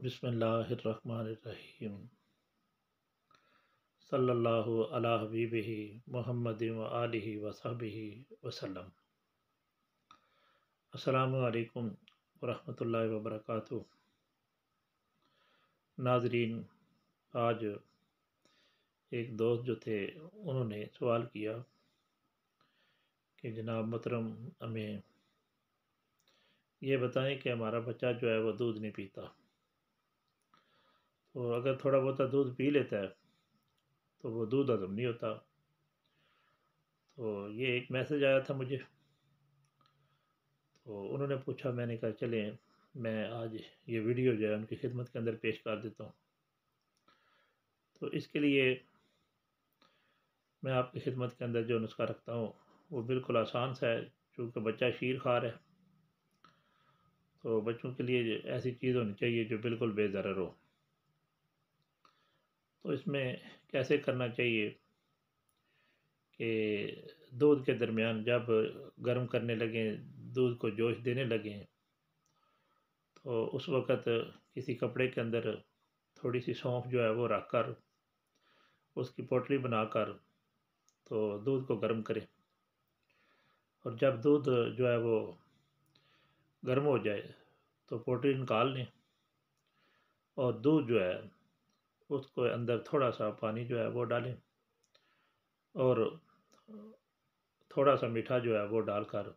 بسم اللہ الرحمن الرحیم صلی اللہ علی حبیبہ محمد و آلہ و صحبہ وسلم۔ السلام علیکم ورحمۃ اللہ وبرکاتہ۔ ناظرین، آج ایک دوست جو تھے انہوں نے سوال کیا کہ جناب محترم ہمیں یہ بتائیں کہ ہمارا بچہ جو ہے وہ دودھ نہیں پیتا، تو اگر تھوڑا بہت دودھ پی لیتا ہے تو وہ دودھ ہضم نہیں ہوتا۔ تو یہ ایک میسج آیا تھا مجھے، تو انہوں نے پوچھا، میں نے کہا چلیں میں آج یہ ویڈیو جو ہے ان کی خدمت کے اندر پیش کر دیتا ہوں۔ تو اس کے لیے میں آپ کی خدمت کے اندر جو نسخہ رکھتا ہوں وہ بالکل آسان سا ہے، چونکہ بچہ شیر خوار ہے تو بچوں کے لیے ایسی چیز ہونی چاہیے جو بالکل بے ضرر ہو۔ تو اس میں کیسے کرنا چاہیے کہ دودھ کے درمیان جب گرم کرنے لگیں، دودھ کو جوش دینے لگیں، تو اس وقت کسی کپڑے کے اندر تھوڑی سی سونف جو ہے وہ رکھ کر اس کی پوٹلی بنا کر تو دودھ کو گرم کریں، اور جب دودھ جو ہے وہ گرم ہو جائے تو پوٹلی نکال لیں، اور دودھ جو ہے اس کو اندر تھوڑا سا پانی جو ہے وہ ڈالیں اور تھوڑا سا میٹھا جو ہے وہ ڈال کر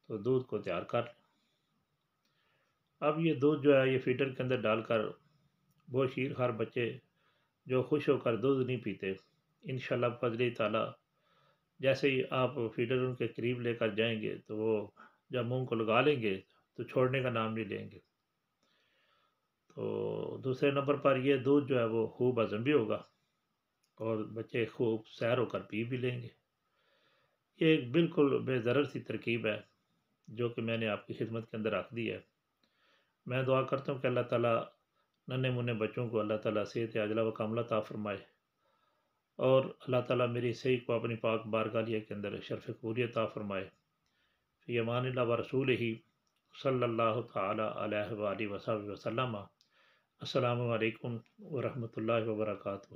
تو دودھ کو تیار کر لیں۔ اب یہ دودھ جو ہے یہ فیڈر کے اندر ڈال کر وہ شیر خوار بچے جو خوش ہو کر دودھ نہیں پیتے، انشاءاللہ بفضل تعالیٰ جیسے ہی آپ فیڈر ان کے قریب لے کر جائیں گے تو وہ جب منہ کو لگا لیں گے تو چھوڑنے کا نام نہیں لیں گے۔ تو دوسرے نمبر پر یہ دودھ جو ہے وہ خوب ہضم بھی ہوگا اور بچے خوب سیر ہو کر پی بھی لیں گے۔ یہ ایک بالکل بے ضرر سی ترکیب ہے جو کہ میں نے آپ کی خدمت کے اندر رکھ دی ہے۔ میں دعا کرتا ہوں کہ اللہ تعالیٰ ننھے منھے بچوں کو اللہ تعالیٰ صحت عاجلہ و کاملہ عطا فرمائے، اور اللہ تعالیٰ میری صحیح کو اپنی پاک بارگاہ کے اندر شرف قبولیت عطا فرمائے۔ فی امان اللہ و رسولہ صلی اللہ تعالیٰ علیہ وآلہ وصحبہ وسلم۔ السلام علیکم ورحمۃ اللہ وبرکاتہ۔